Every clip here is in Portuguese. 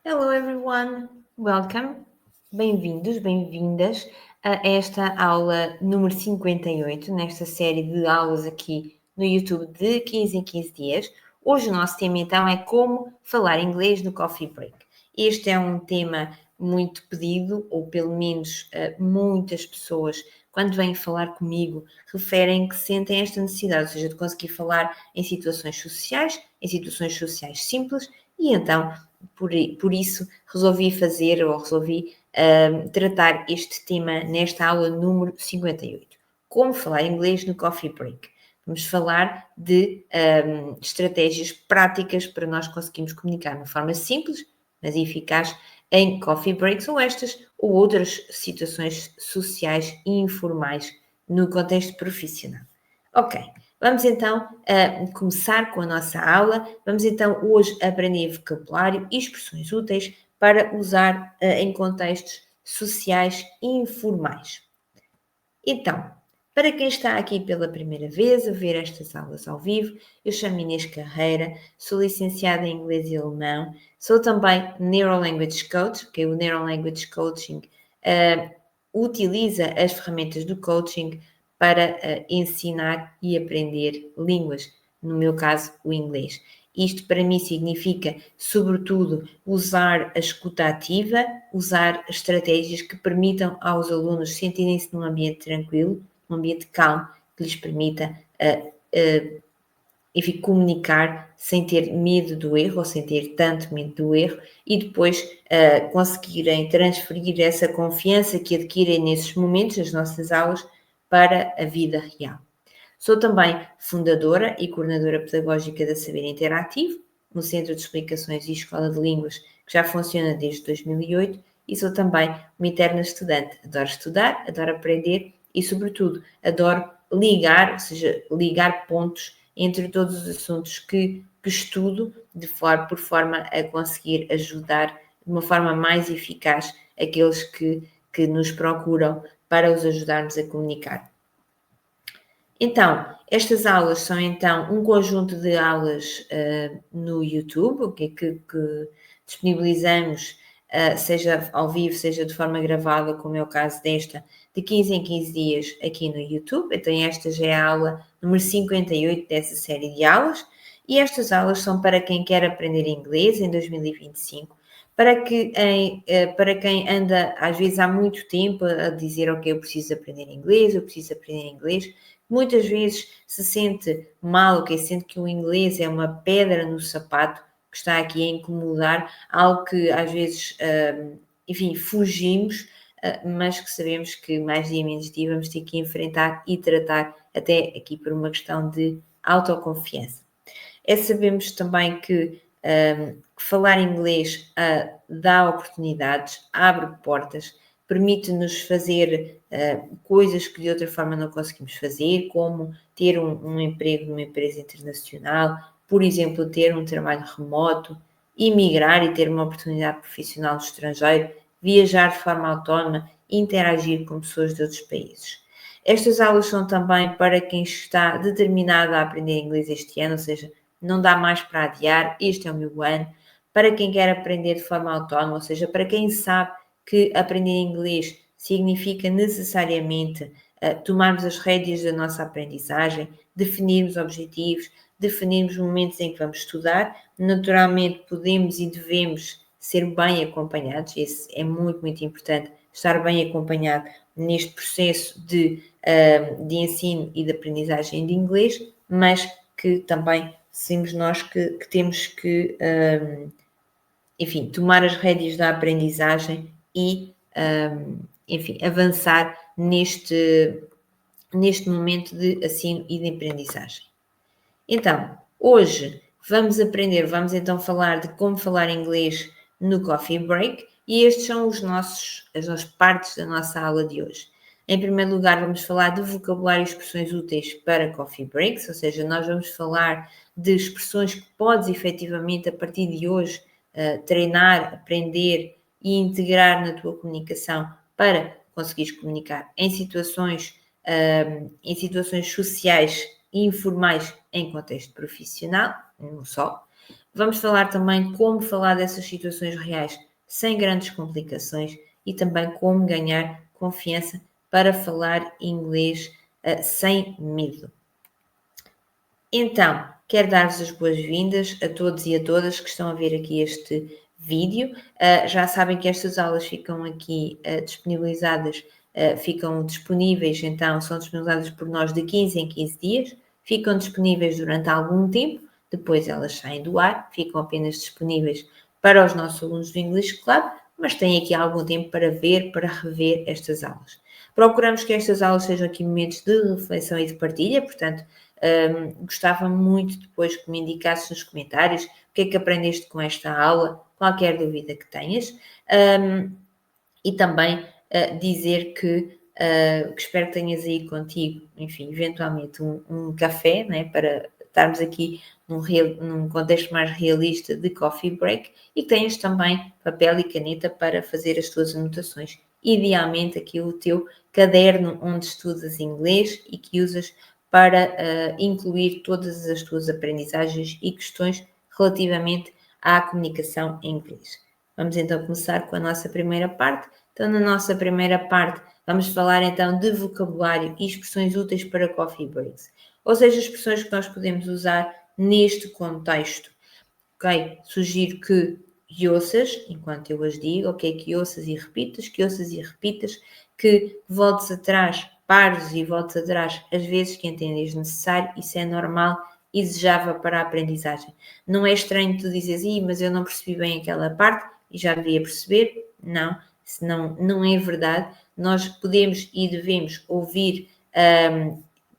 Hello everyone, welcome, bem-vindos, bem-vindas a esta aula número 58, nesta série de aulas aqui no YouTube de 15 em 15 dias. Hoje o nosso tema então é como falar inglês no Coffee Break. Este é um tema muito pedido, ou pelo menos muitas pessoas, quando vêm falar comigo, referem que sentem esta necessidade, ou seja, de conseguir falar em situações sociais simples, e então por isso resolvi tratar este tema nesta aula número 58. Como falar inglês no Coffee Break. Vamos falar de estratégias práticas para nós conseguirmos comunicar de uma forma simples, mas eficaz em coffee breaks ou estas ou outras situações sociais e informais no contexto profissional. Ok, vamos então começar com a nossa aula. Vamos então hoje aprender vocabulário e expressões úteis para usar em contextos sociais e informais. Então, para quem está aqui pela primeira vez a ver estas aulas ao vivo, eu chamo Inês Carreira, sou licenciada em Inglês e Alemão, sou também Neuro Language Coach, que o Neuro Language Coaching utiliza as ferramentas do coaching para ensinar e aprender línguas, no meu caso, o inglês. Isto para mim significa, sobretudo, usar a escuta ativa, usar estratégias que permitam aos alunos sentirem-se num ambiente tranquilo, num ambiente calmo, que lhes permita enfim, comunicar sem ter medo do erro ou sem ter tanto medo do erro e depois conseguirem transferir essa confiança que adquirem nesses momentos, nas nossas aulas, para a vida real. Sou também fundadora e coordenadora pedagógica da Saber Interativo, no Centro de Explicações e Escola de Línguas, que já funciona desde 2008, e sou também uma eterna estudante. Adoro estudar, adoro aprender e, sobretudo, adoro ligar, ou seja, ligar pontos entre todos os assuntos que estudo, por forma a conseguir ajudar de uma forma mais eficaz aqueles que nos procuram para os ajudarmos a comunicar. Então, estas aulas são então um conjunto de aulas no YouTube, que disponibilizamos, seja ao vivo, seja de forma gravada, como é o caso desta, de 15 em 15 dias aqui no YouTube. Então, esta já é a aula número 58 dessa série de aulas, e estas aulas são para quem quer aprender inglês em 2025, para quem anda, às vezes, há muito tempo a dizer, ok, eu preciso aprender inglês, muitas vezes se sente mal, que sente que o inglês é uma pedra no sapato que está aqui a incomodar, algo que às vezes, enfim, fugimos, mas que sabemos que mais dia menos dia vamos ter que enfrentar e tratar até aqui por uma questão de autoconfiança. Sabemos também que falar inglês dá oportunidades, abre portas, permite-nos fazer coisas que de outra forma não conseguimos fazer, como ter um emprego numa empresa internacional, por exemplo, ter um trabalho remoto, emigrar e ter uma oportunidade profissional no estrangeiro, viajar de forma autónoma e interagir com pessoas de outros países. Estas aulas são também para quem está determinado a aprender inglês este ano, ou seja, não dá mais para adiar, este é o meu ano. Para quem quer aprender de forma autónoma, ou seja, para quem sabe que aprender inglês significa necessariamente tomarmos as rédeas da nossa aprendizagem, definirmos objetivos, definirmos momentos em que vamos estudar. Naturalmente, podemos e devemos ser bem acompanhados, isso é muito, muito importante, estar bem acompanhado neste processo de ensino e de aprendizagem de inglês, mas que também somos nós que temos que, enfim, tomar as rédeas da aprendizagem e, enfim, avançar neste momento de ensino e de aprendizagem. Então, hoje vamos então falar de como falar inglês no Coffee Break, e estes são as nossas partes da nossa aula de hoje. Em primeiro lugar, vamos falar de vocabulário e expressões úteis para coffee breaks, ou seja, nós vamos falar de expressões que podes efetivamente, a partir de hoje, treinar, aprender e integrar na tua comunicação para conseguires comunicar em situações sociais e informais em contexto profissional, não só. Vamos falar também como falar dessas situações reais sem grandes complicações e também como ganhar confiança para falar inglês sem medo. Então, quero dar-vos as boas-vindas a todos e a todas que estão a ver aqui este vídeo. Já sabem que estas aulas ficam aqui disponibilizadas, ficam disponíveis, então são disponibilizadas por nós de 15 em 15 dias, ficam disponíveis durante algum tempo, depois elas saem do ar, ficam apenas disponíveis para os nossos alunos do English Club, mas têm aqui algum tempo para ver, para rever estas aulas. Procuramos que estas aulas sejam aqui momentos de reflexão e de partilha, portanto, gostava muito depois que me indicasses nos comentários o que é que aprendeste com esta aula, qualquer dúvida que tenhas, e também dizer que espero que tenhas aí contigo, enfim, eventualmente um café, né, para estarmos aqui num contexto mais realista de coffee break e que tenhas também papel e caneta para fazer as tuas anotações. Idealmente aqui o teu caderno onde estudas inglês e que usas para incluir todas as tuas aprendizagens e questões relativamente à comunicação em inglês. Vamos então começar com a nossa primeira parte. Então, na nossa primeira parte, vamos falar então de vocabulário e expressões úteis para coffee breaks, ou seja, expressões que nós podemos usar neste contexto. Ok? Sugiro que ouças, enquanto eu as digo, ok? Que ouças e repitas, que voltes atrás, pares e voltes atrás as vezes que entendes necessário, isso é normal e desejável para a aprendizagem. Não é estranho tu dizeres, mas eu não percebi bem aquela parte e já devia perceber. Não, senão não é verdade. Nós podemos e devemos ouvir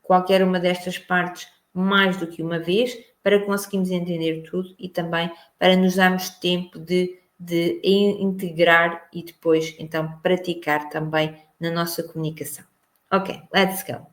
qualquer uma destas partes mais do que uma vez para conseguirmos entender tudo e também para nos darmos tempo de integrar e depois então praticar também na nossa comunicação. Ok, let's go.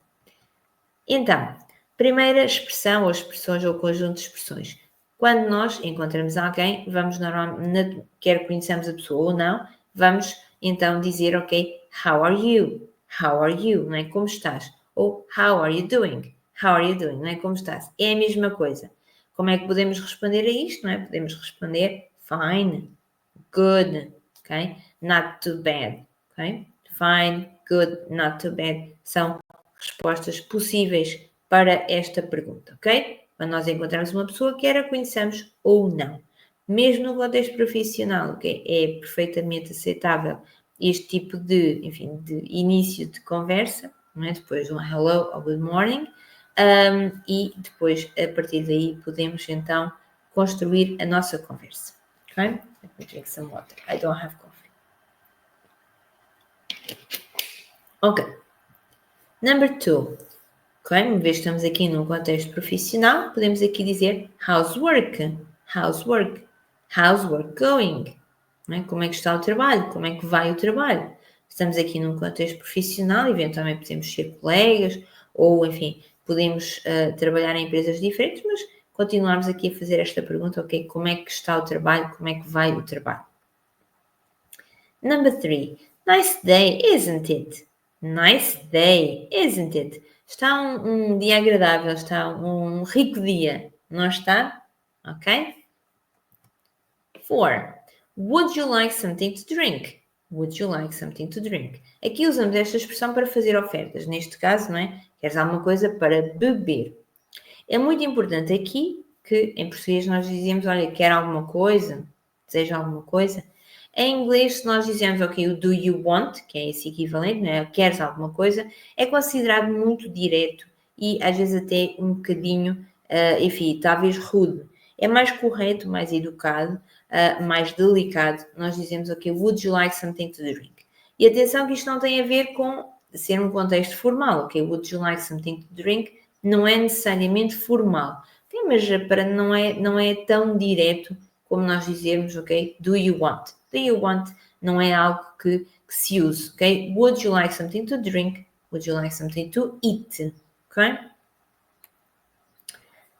Então, primeira expressão ou expressões ou conjunto de expressões. Quando nós encontramos alguém, vamos normalmente, quer conheçamos a pessoa ou não, vamos então dizer, ok, how are you? How are you? Não é como estás? Ou how are you doing? How are you doing? Não é como estás? É a mesma coisa. Como é que podemos responder a isto? Não é? Podemos responder fine, good, ok? Not too bad, ok? Fine, good, not too bad. São respostas possíveis para esta pergunta, ok? Quando nós encontramos uma pessoa, quer a conheçamos ou não. Mesmo no contexto profissional, ok? É perfeitamente aceitável este tipo de, enfim, de início de conversa, não é? Depois um hello ou good morning, e depois, a partir daí, podemos então construir a nossa conversa, ok? Let me drink some water. I don't have coffee. Ok. Number 2. Ok? Uma vez que estamos aqui num contexto profissional, podemos aqui dizer how's work? How's work? How's work going? Não é? Como é que está o trabalho? Como é que vai o trabalho? Estamos aqui num contexto profissional, eventualmente podemos ser colegas ou, enfim, podemos trabalhar em empresas diferentes, mas continuamos aqui a fazer esta pergunta, ok? Como é que está o trabalho? Como é que vai o trabalho? Number 3. Nice day, isn't it? Nice day, isn't it? Está um dia agradável, está um rico dia, não está? Ok? 4. Would you like something to drink? Would you like something to drink? Aqui usamos esta expressão para fazer ofertas. Neste caso, não é? Queres alguma coisa para beber. É muito importante aqui que, em português, nós dizemos, olha, quer alguma coisa? Deseja alguma coisa? Em inglês, se nós dizemos, ok, o do you want, que é esse equivalente, não é? Queres alguma coisa? É considerado muito direto e às vezes até um bocadinho, enfim, talvez rude. É mais correto, mais educado, mais delicado. Nós dizemos, ok, would you like something to drink? E atenção que isto não tem a ver com ser um contexto formal, ok? Would you like something to drink? Não é necessariamente formal. Okay, mas para não é tão direto como nós dizermos, ok? Do you want? Do you want não é algo que se use, ok? Would you like something to drink? Would you like something to eat? Ok?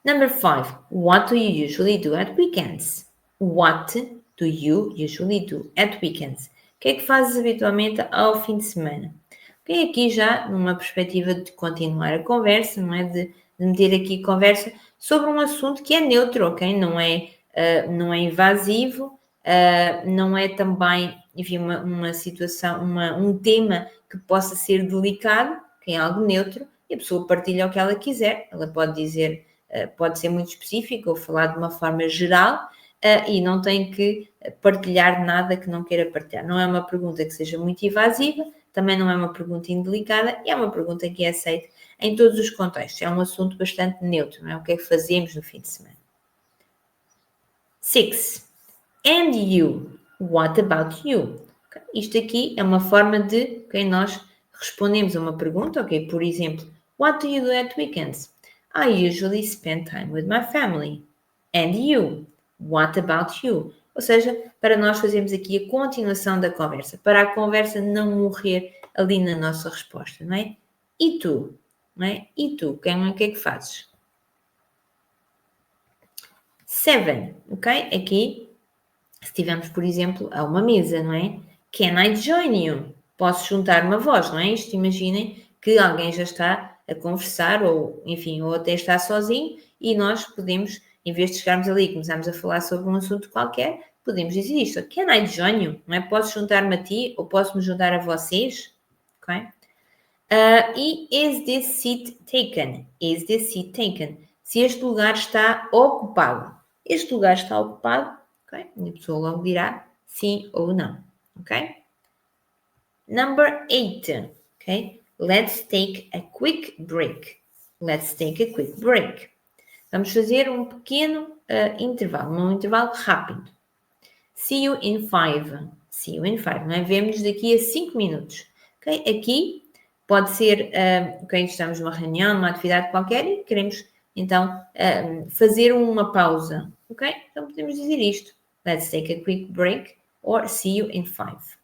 Number 5. What do you usually do at weekends? What do you usually do at weekends? O que é que fazes habitualmente ao fim de semana? Ok, aqui já numa perspectiva de continuar a conversa, não é? De meter aqui conversa sobre um assunto que é neutro, ok? Não é não é invasivo, não é também, enfim, uma situação, um tema que possa ser delicado, que é algo neutro, e a pessoa partilha o que ela quiser. Ela pode dizer, pode ser muito específica ou falar de uma forma geral, e não tem que partilhar nada que não queira partilhar. Não é uma pergunta que seja muito invasiva, também não é uma pergunta indelicada, e é uma pergunta que é aceita em todos os contextos. É um assunto bastante neutro, não é? O que é que fazemos no fim de semana? 6. And you? What about you? Okay. Isto aqui é uma forma de nós respondemos a uma pergunta, ok? Por exemplo, what do you do at weekends? I usually spend time with my family. And you? What about you? Ou seja, para nós fazermos aqui a continuação da conversa, para a conversa não morrer ali na nossa resposta, não é? E tu? Não é? E tu? O que é que fazes? 7, ok? Aqui, se tivermos, por exemplo, a uma mesa, não é? Can I join you? Posso juntar-me a vós, não é? Isto, imaginem que alguém já está a conversar, ou enfim, ou até está sozinho, e nós podemos, em vez de chegarmos ali e começarmos a falar sobre um assunto qualquer, podemos dizer isto, can I join you? Não é? Posso juntar-me a ti, ou posso me juntar a vocês? Ok? E is this seat taken? Is this seat taken? Se este lugar está ocupado. Este lugar está ocupado, ok? A pessoa logo dirá sim ou não, ok? Number 8, ok? Let's take a quick break. Let's take a quick break. Vamos fazer um pequeno intervalo, um intervalo rápido. See you in 5. See you in 5, não é? Vemo-nos daqui a 5 minutos, ok? Aqui pode ser, ok, estamos numa reunião, numa atividade qualquer e queremos, então, fazer uma pausa, ok? Então podemos dizer isto. Let's take a quick break or see you in 5.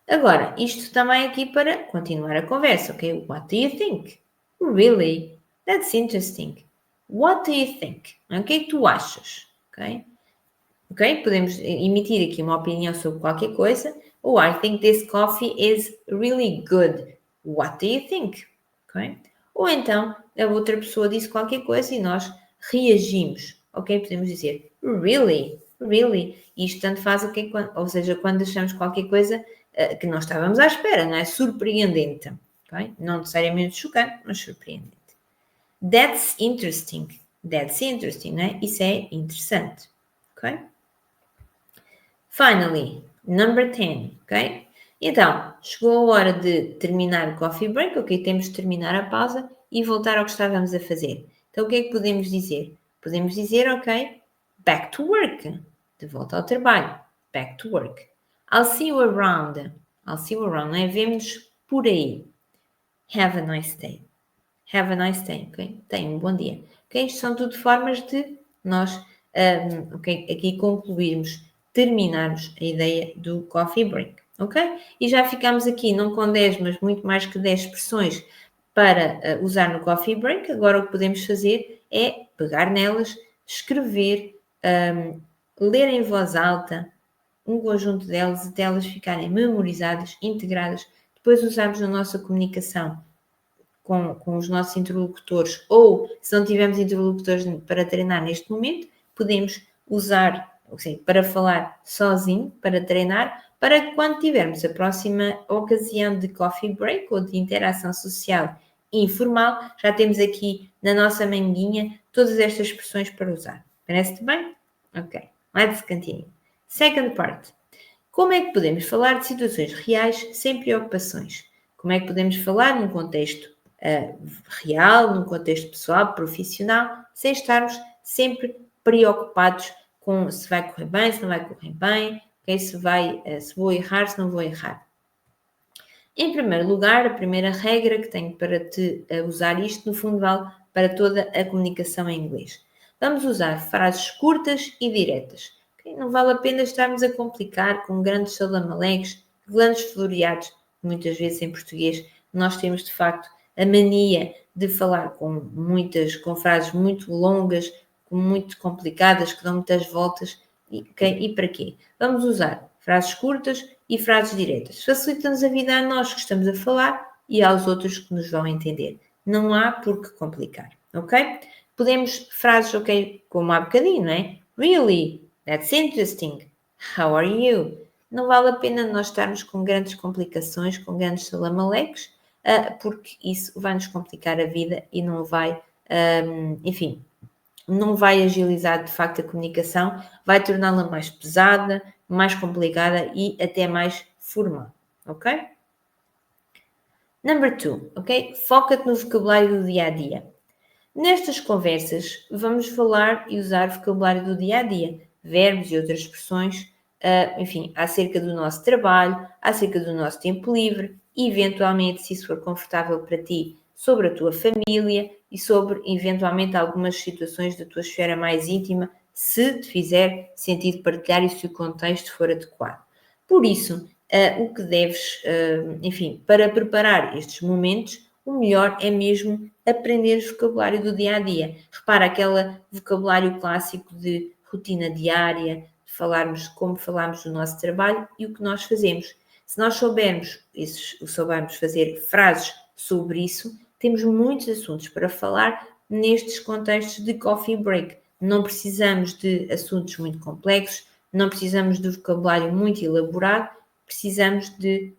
Agora, isto também aqui para continuar a conversa, ok? What do you think? Really? That's interesting. What do you think? O que é que tu achas? Ok? Ok? Podemos emitir aqui uma opinião sobre qualquer coisa. Oh, I think this coffee is really good. What do you think? Ok? Ou então, a outra pessoa disse qualquer coisa e nós reagimos. Ok? Podemos dizer, really? Really? Isto tanto faz o que, ou seja, quando achamos qualquer coisa que não estávamos à espera, não é? Surpreendente. Okay? Não necessariamente chocante, mas surpreendente. That's interesting. That's interesting, não é? Isso é interessante. Ok? Finally, number 10, ok? Então, chegou a hora de terminar o coffee break, ok? Temos de terminar a pausa e voltar ao que estávamos a fazer. Então, o que é que podemos dizer? Podemos dizer, ok, back to work, de volta ao trabalho, back to work. I'll see you around. I'll see you around, não é? Vemo-nos por aí. Have a nice day. Have a nice day, ok? Tenha um bom dia. Ok? Isto são tudo formas de nós, ok, aqui concluirmos, terminarmos a ideia do coffee break, ok? E já ficamos aqui, não com 10, mas muito mais que 10 expressões para usar no coffee break. Agora o que podemos fazer é pegar nelas, escrever, ler em voz alta um conjunto delas até elas ficarem memorizadas, integradas, depois usarmos na nossa comunicação com os nossos interlocutores, ou se não tivermos interlocutores para treinar neste momento, podemos usar, assim, para falar sozinho, para treinar, para que quando tivermos a próxima ocasião de coffee break ou de interação social informal, já temos aqui na nossa manguinha todas estas expressões para usar. Parece-te bem? Ok, let's continue. Second part. Como é que podemos falar de situações reais sem preocupações? Como é que podemos falar num contexto real, num contexto pessoal, profissional, sem estarmos sempre preocupados com se vai correr bem, se não vai correr bem, okay, se vou errar, se não vou errar. Em primeiro lugar, a primeira regra que tenho para te usar isto, no fundo, vale para toda a comunicação em inglês. Vamos usar frases curtas e diretas. Okay? Não vale a pena estarmos a complicar com grandes salamaleques, grandes floreados, muitas vezes em português nós temos de facto a mania de falar com frases muito longas, muito complicadas, que dão muitas voltas. E para quê? Vamos usar frases curtas e frases diretas. Facilita-nos a vida a nós que estamos a falar e aos outros que nos vão entender. Não há por que complicar, ok? Podemos frases, ok, como há bocadinho, não é? Really? That's interesting. How are you? Não vale a pena nós estarmos com grandes complicações, com grandes salamalecos, porque isso vai nos complicar a vida e não vai, enfim, não vai agilizar de facto a comunicação, vai torná-la mais pesada, mais complicada e até mais formal, ok? Number 2, ok? Foca-te no vocabulário do dia a dia. Nestas conversas, vamos falar e usar vocabulário do dia a dia, verbos e outras expressões, enfim, acerca do nosso trabalho, acerca do nosso tempo livre, e eventualmente, se isso for confortável para ti, sobre a tua família e sobre, eventualmente, algumas situações da tua esfera mais íntima, se te fizer sentido partilhar e se o contexto for adequado. Por isso, o que deves, enfim, para preparar estes momentos, o melhor é mesmo aprender o vocabulário do dia a dia. Repara aquele vocabulário clássico de rotina diária, de falarmos como falamos do nosso trabalho e o que nós fazemos. Se nós soubermos fazer frases sobre isso, temos muitos assuntos para falar nestes contextos de coffee break. Não precisamos de assuntos muito complexos, não precisamos de vocabulário muito elaborado, precisamos de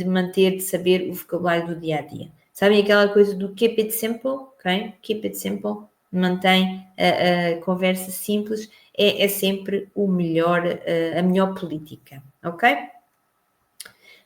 manter, de saber o vocabulário do dia a dia. Sabem aquela coisa do keep it simple? Ok? Keep it simple. Mantém a conversa simples. É sempre o melhor, a melhor política. Ok?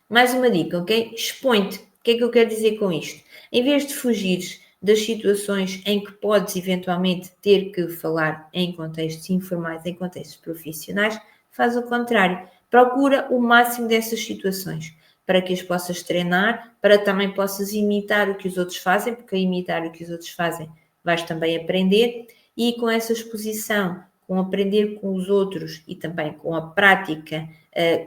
Mais uma dica, ok? Expõe-te. O que é que eu quero dizer com isto? Em vez de fugires das situações em que podes eventualmente ter que falar em contextos informais, em contextos profissionais, faz o contrário. Procura o máximo dessas situações para que as possas treinar, para também possas imitar o que os outros fazem, porque a imitar o que os outros fazem vais também aprender, e com essa exposição, com aprender com os outros e também com a prática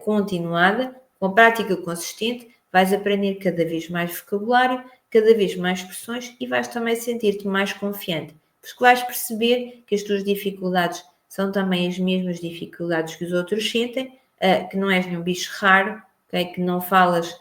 continuada, com a prática consistente, vais aprender cada vez mais vocabulário, cada vez mais expressões e vais também sentir-te mais confiante, porque vais perceber que as tuas dificuldades são também as mesmas dificuldades que os outros sentem, que não és nenhum bicho raro, okay? Que não falas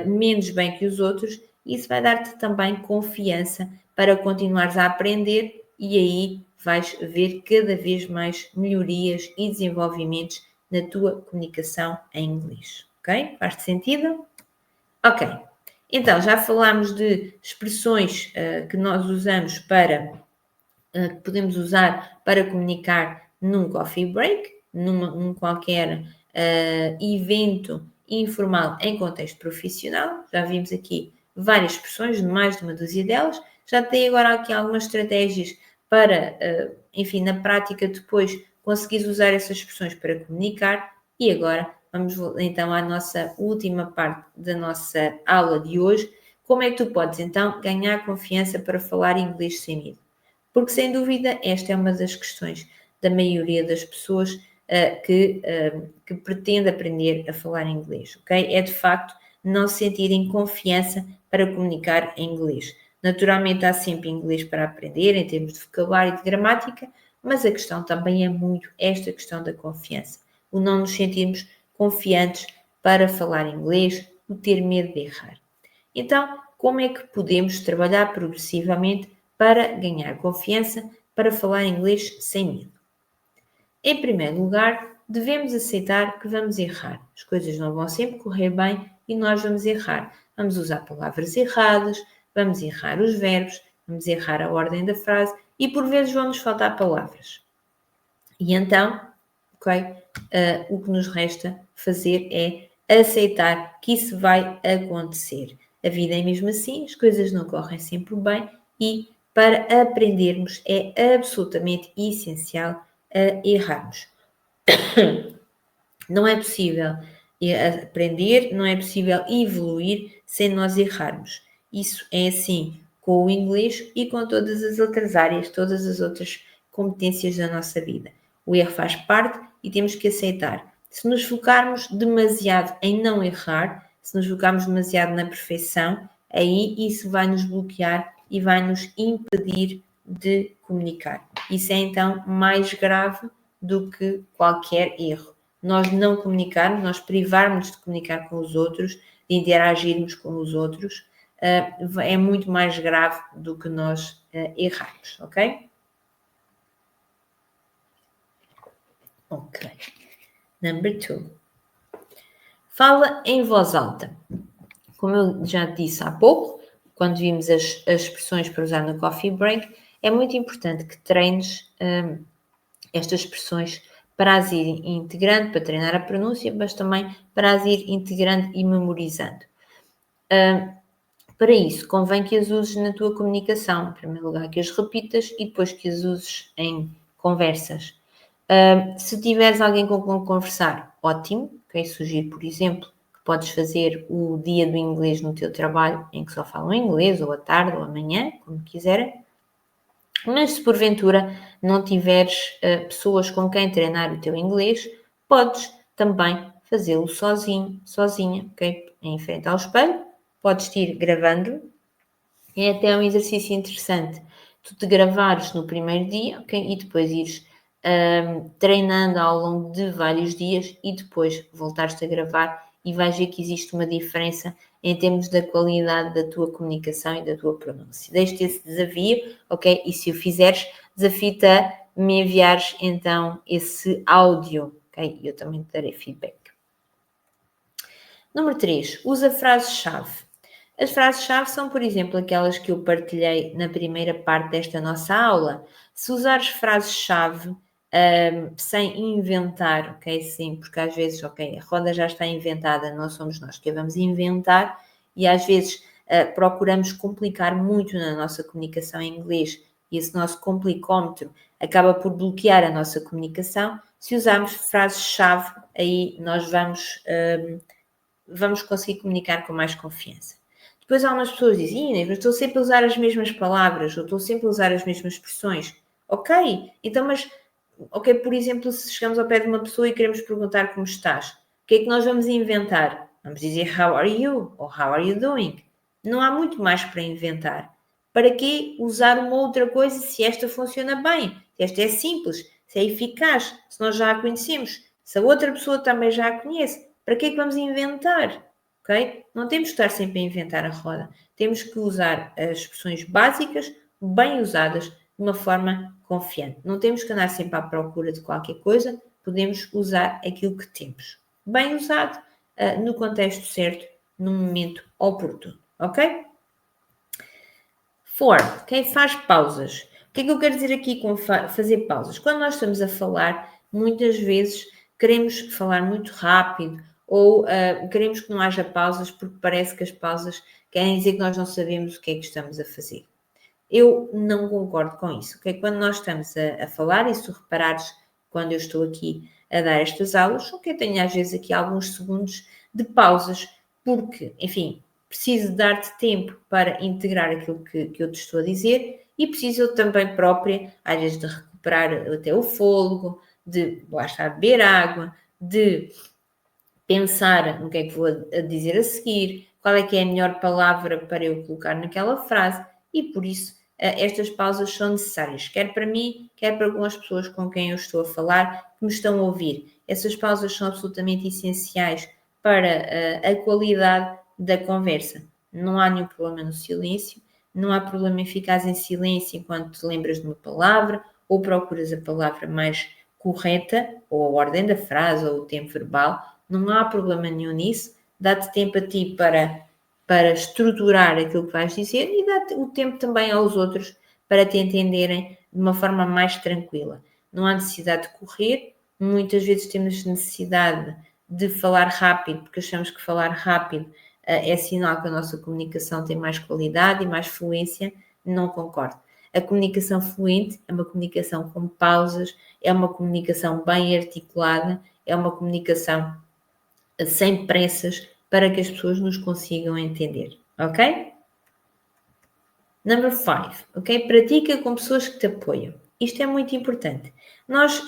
menos bem que os outros, e isso vai dar-te também confiança para continuares a aprender e aí vais ver cada vez mais melhorias e desenvolvimentos na tua comunicação em inglês, ok? Faz-te sentido? Ok. Então, já falámos de expressões que nós usamos para, que podemos usar para comunicar num coffee break, num qualquer evento informal em contexto profissional. Já vimos aqui várias expressões, mais de uma dúzia delas. Já tem agora aqui algumas estratégias para, enfim, na prática depois conseguires usar essas expressões para comunicar. E agora vamos então à nossa última parte da nossa aula de hoje. Como é que tu podes então ganhar confiança para falar inglês sem medo? Porque sem dúvida esta é uma das questões da maioria das pessoas que pretende aprender a falar inglês, ok? É de facto não se sentirem confiança para comunicar em inglês. Naturalmente há sempre inglês para aprender em termos de vocabulário e de gramática, mas a questão também é muito esta questão da confiança. O não nos sentirmos confiantes para falar inglês, o ter medo de errar. Então, como é que podemos trabalhar progressivamente para ganhar confiança para falar inglês sem medo? Em primeiro lugar, devemos aceitar que vamos errar. As coisas não vão sempre correr bem e nós vamos errar. Vamos usar palavras erradas, vamos errar os verbos, vamos errar a ordem da frase e por vezes vão-nos faltar palavras. E então, ok, o que nos resta fazer é aceitar que isso vai acontecer. A vida é mesmo assim, as coisas não correm sempre bem e para aprendermos é absolutamente essencial errarmos. Não é possível aprender, não é possível evoluir sem nós errarmos. Isso é assim com o inglês e com todas as outras áreas, todas as outras competências da nossa vida. O erro faz parte e temos que aceitar. Se nos focarmos demasiado em não errar, se nos focarmos demasiado na perfeição, aí isso vai nos bloquear e vai nos impedir de comunicar. Isso é então mais grave do que qualquer erro. Nós não comunicarmos, nós privarmos de comunicar com os outros, de interagirmos com os outros, é muito mais grave do que nós errarmos, ok? Ok. Number 2. Fala em voz alta. Como eu já disse há pouco, quando vimos as expressões para usar no coffee break, é muito importante que treines estas expressões para as ir integrando, para treinar a pronúncia, mas também para as ir integrando e memorizando. Para isso, convém que as uses na tua comunicação. Em primeiro lugar, que as repitas e depois que as uses em conversas. Se tiveres alguém com quem conversar, ótimo. Okay? Sugiro, por exemplo, que podes fazer o dia do inglês no teu trabalho, em que só falam inglês, ou à tarde, ou amanhã, como quiserem. Mas se porventura não tiveres pessoas com quem treinar o teu inglês, podes também fazê-lo sozinho, sozinha, ok? Em frente ao espelho, podes ir gravando. É até um exercício interessante. Tu te gravares no primeiro dia, ok? E depois ires treinando ao longo de vários dias e depois voltares-te a gravar e vais ver que existe uma diferença em termos da qualidade da tua comunicação e da tua pronúncia. Deixo-te esse desafio, ok? E se o fizeres, desafio-te a me enviares então esse áudio, ok? Eu também te darei feedback. Número 3. Usa frases-chave. As frases-chave são, por exemplo, aquelas que eu partilhei na primeira parte desta nossa aula. Se usares frases-chave sem inventar, ok? Sim, porque às vezes, ok, a roda já está inventada, não somos nós que a vamos inventar e às vezes procuramos complicar muito na nossa comunicação em inglês e esse nosso complicómetro acaba por bloquear a nossa comunicação. Se usarmos frases-chave, aí nós vamos conseguir comunicar com mais confiança. Depois há umas pessoas que dizem, Inês, mas estou sempre a usar as mesmas palavras, ou estou sempre a usar as mesmas expressões. Ok, então mas, ok, por exemplo, se chegamos ao pé de uma pessoa e queremos perguntar como estás, o que é que nós vamos inventar? Vamos dizer how are you? Ou how are you doing? Não há muito mais para inventar. Para que usar uma outra coisa se esta funciona bem? Se esta é simples, se é eficaz, se nós já a conhecemos, se a outra pessoa também já a conhece, para que é que vamos inventar? Okay? Não temos que estar sempre a inventar a roda. Temos que usar as expressões básicas, bem usadas, de uma forma confiante. Não temos que andar sempre à procura de qualquer coisa, podemos usar aquilo que temos. Bem usado, no contexto certo, no momento oportuno. Ok? 4. Quem faz pausas. O que é que eu quero dizer aqui com fazer pausas? Quando nós estamos a falar, muitas vezes queremos falar muito rápido ou queremos que não haja pausas porque parece que as pausas querem dizer que nós não sabemos o que é que estamos a fazer. Eu não concordo com isso. Okay? Quando nós estamos a falar, e se tu reparares quando eu estou aqui a dar estas aulas, ok, tenho às vezes aqui alguns segundos de pausas, porque, enfim, preciso dar-te tempo para integrar aquilo que eu te estou a dizer e preciso eu também própria, às vezes, de recuperar até o fôlego, de, lá está, beber água, de pensar no que é que vou a dizer a seguir, qual é que é a melhor palavra para eu colocar naquela frase e por isso estas pausas são necessárias, quer para mim, quer para algumas pessoas com quem eu estou a falar, que me estão a ouvir. Essas pausas são absolutamente essenciais para a qualidade da conversa. Não há nenhum problema no silêncio, não há problema em ficar em silêncio enquanto te lembras de uma palavra ou procuras a palavra mais correta, ou a ordem da frase, ou o tempo verbal, não há problema nenhum nisso, dá-te tempo a ti para estruturar aquilo que vais dizer e dá-te o tempo também aos outros para te entenderem de uma forma mais tranquila. Não há necessidade de correr, muitas vezes temos necessidade de falar rápido, porque achamos que falar rápido é sinal que a nossa comunicação tem mais qualidade e mais fluência. Não concordo. A comunicação fluente é uma comunicação com pausas, é uma comunicação bem articulada, é uma comunicação sem pressas para que as pessoas nos consigam entender, ok? Number 5, ok? Pratica com pessoas que te apoiam. Isto é muito importante.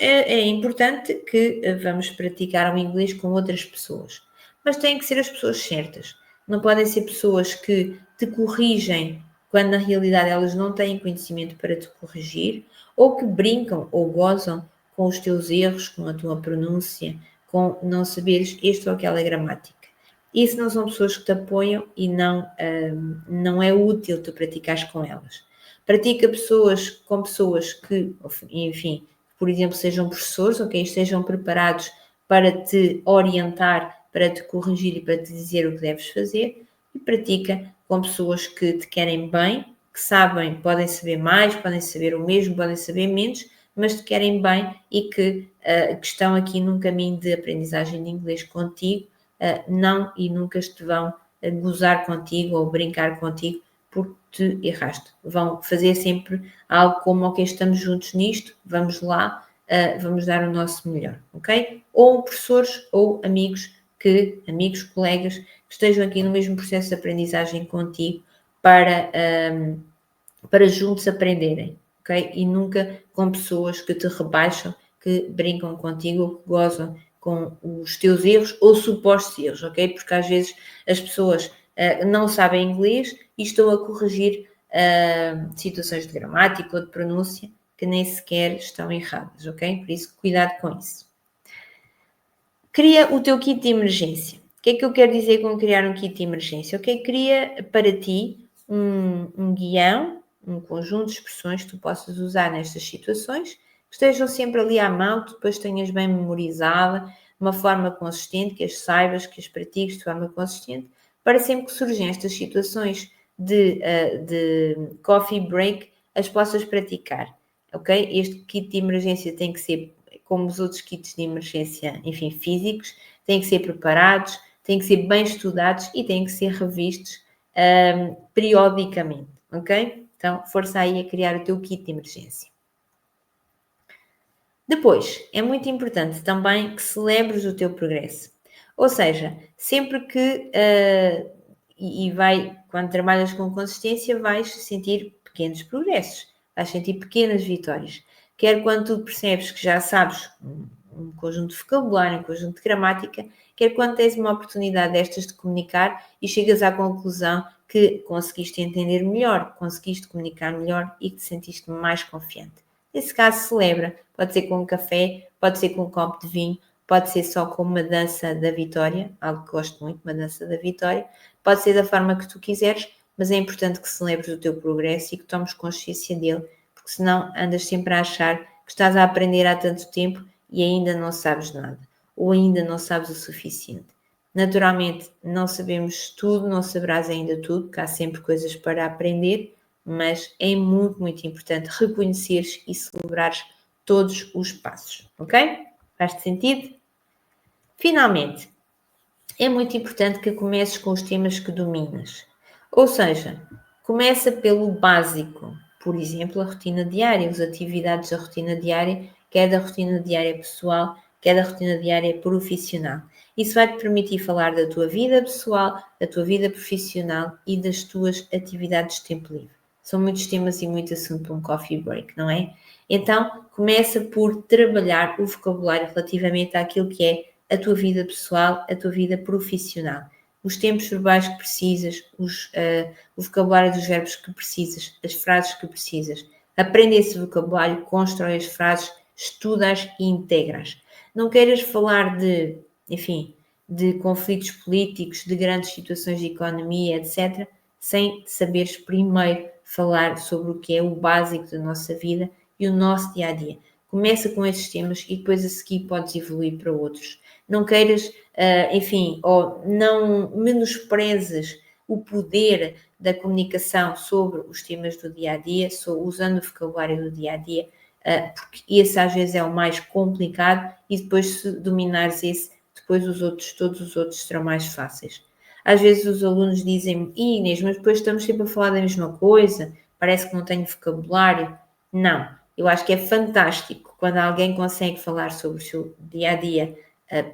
É importante que vamos praticar o inglês com outras pessoas, mas têm que ser as pessoas certas. Não podem ser pessoas que te corrigem quando na realidade elas não têm conhecimento para te corrigir, ou que brincam ou gozam com os teus erros, com a tua pronúncia, com não saberes este ou aquela gramática. Isso não são pessoas que te apoiam e não é útil tu praticares com elas. Pratica com pessoas que, enfim, por exemplo, sejam professores, ok? Estejam preparados para te orientar, para te corrigir e para te dizer o que deves fazer, e pratica com pessoas que te querem bem, que sabem, podem saber mais, podem saber o mesmo, podem saber menos, mas te querem bem e que estão aqui num caminho de aprendizagem de inglês contigo, não e nunca te vão gozar contigo ou brincar contigo porque te erraste. Vão fazer sempre algo como, ok, estamos juntos nisto, vamos lá, vamos dar o nosso melhor, ok? Ou professores ou amigos, colegas, que estejam aqui no mesmo processo de aprendizagem contigo para juntos aprenderem, ok? E nunca com pessoas que te rebaixam, que brincam contigo ou que gozam com os teus erros ou supostos erros, ok? Porque às vezes as pessoas não sabem inglês e estão a corrigir situações de gramática ou de pronúncia que nem sequer estão erradas, ok? Por isso, cuidado com isso. Cria o teu kit de emergência. O que é que eu quero dizer com criar um kit de emergência? Ok, cria para ti um guião, um conjunto de expressões que tu possas usar nestas situações, que estejam sempre ali à mão, que depois tenhas bem memorizada, de uma forma consistente, que as saibas, que as pratiques de forma consistente, para sempre que surgem estas situações de coffee break, as possas praticar, ok? Este kit de emergência tem que ser como os outros kits de emergência, enfim, físicos, têm que ser preparados, têm que ser bem estudados e têm que ser revistos periodicamente, ok? Então, força aí a criar o teu kit de emergência. Depois, é muito importante também que celebres o teu progresso. Ou seja, sempre que, quando trabalhas com consistência, vais sentir pequenos progressos, vais sentir pequenas vitórias. Quer quando tu percebes que já sabes um conjunto de vocabulário, um conjunto de gramática, quer quando tens uma oportunidade destas de comunicar e chegas à conclusão que conseguiste entender melhor, conseguiste comunicar melhor e que te sentiste mais confiante. Nesse caso, celebra. Pode ser com um café, pode ser com um copo de vinho, pode ser só com uma dança da vitória, algo que gosto muito, uma dança da vitória. Pode ser da forma que tu quiseres, mas é importante que celebres o teu progresso e que tomes consciência dele, porque senão andas sempre a achar que estás a aprender há tanto tempo e ainda não sabes nada, ou ainda não sabes o suficiente. Naturalmente, não sabemos tudo, não saberás ainda tudo, porque há sempre coisas para aprender, mas é muito, muito importante reconheceres e celebrares todos os passos, ok? Faz-te sentido? Finalmente, é muito importante que comeces com os temas que dominas. Ou seja, começa pelo básico, por exemplo, a rotina diária, as atividades da rotina diária, quer da rotina diária pessoal, quer da rotina diária profissional. Isso vai-te permitir falar da tua vida pessoal, da tua vida profissional e das tuas atividades de tempo livre. São muitos temas e muito assunto para um coffee break, não é? Então, começa por trabalhar o vocabulário relativamente àquilo que é a tua vida pessoal, a tua vida profissional. Os tempos verbais que precisas, o vocabulário dos verbos que precisas, as frases que precisas. Aprende esse vocabulário, constrói as frases, estudas e integras. Não queiras falar enfim, de conflitos políticos, de grandes situações de economia, etc., sem saberes primeiro falar sobre o que é o básico da nossa vida e o nosso dia-a-dia. Começa com esses temas e depois a seguir podes evoluir para outros. Não queiras, enfim, ou não menosprezes o poder da comunicação sobre os temas do dia-a-dia, usando o vocabulário do dia-a-dia, porque esse às vezes é o mais complicado e depois se dominares esse, depois todos os outros serão mais fáceis. Às vezes os alunos dizem, Inês, mas depois estamos sempre a falar da mesma coisa, parece que não tenho vocabulário. Não, eu acho que é fantástico quando alguém consegue falar sobre o seu dia-a-dia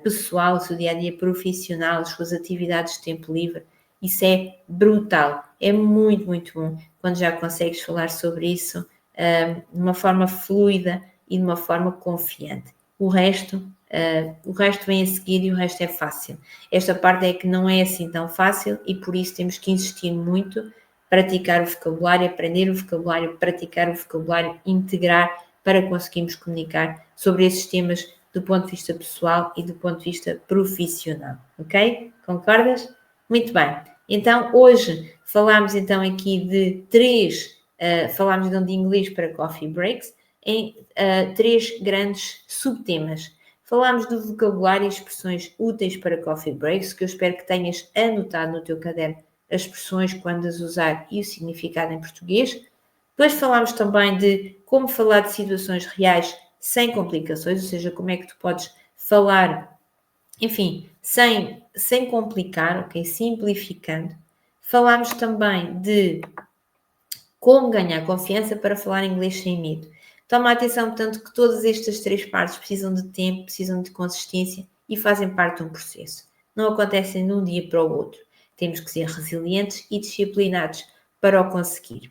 pessoal, o seu dia-a-dia profissional, as suas atividades de tempo livre. Isso é brutal, é muito, muito bom quando já consegues falar sobre isso de uma forma fluida e de uma forma confiante. O resto vem a seguir e o resto é fácil. Esta parte é que não é assim tão fácil e por isso temos que insistir muito, praticar o vocabulário, aprender o vocabulário, praticar o vocabulário, integrar para conseguirmos comunicar sobre esses temas do ponto de vista pessoal e do ponto de vista profissional, ok? Concordas? Muito bem. Então, hoje falámos então aqui de falámos então de inglês para coffee breaks. em 3 grandes subtemas. Falámos do vocabulário e expressões úteis para coffee breaks, que eu espero que tenhas anotado no teu caderno as expressões, quando as usar e o significado em português. Depois falámos também de como falar de situações reais sem complicações, ou seja, como é que tu podes falar, enfim, sem complicar, ok? Simplificando. Falámos também de como ganhar confiança para falar inglês sem medo. Toma atenção, portanto, que todas estas 3 partes precisam de tempo, precisam de consistência e fazem parte de um processo. Não acontecem de um dia para o outro. Temos que ser resilientes e disciplinados para o conseguir.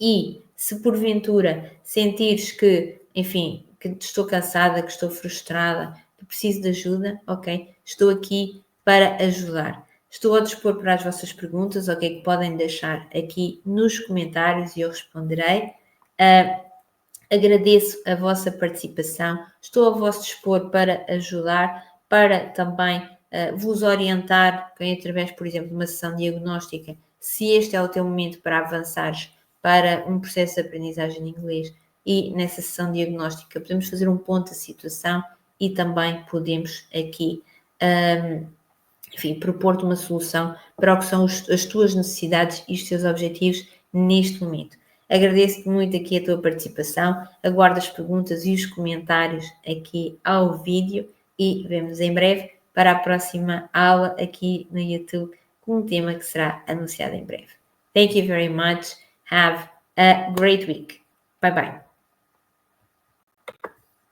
E se porventura sentires que, enfim, que estou cansada, que estou frustrada, que preciso de ajuda, ok? Estou aqui para ajudar. Estou a dispor para as vossas perguntas, ok? Que podem deixar aqui nos comentários e eu responderei. Agradeço a vossa participação, estou a vosso dispor para ajudar, para também vos orientar, através, por exemplo, de uma sessão diagnóstica, se este é o teu momento para avançares para um processo de aprendizagem de inglês, e nessa sessão diagnóstica podemos fazer um ponto da situação e também podemos aqui, enfim, propor-te uma solução para o que são as tuas necessidades e os teus objetivos neste momento. Agradeço-te muito aqui a tua participação, aguardo as perguntas e os comentários aqui ao vídeo e vemos em breve para a próxima aula aqui no YouTube com um tema que será anunciado em breve. Thank you very much. Have a great week. Bye bye.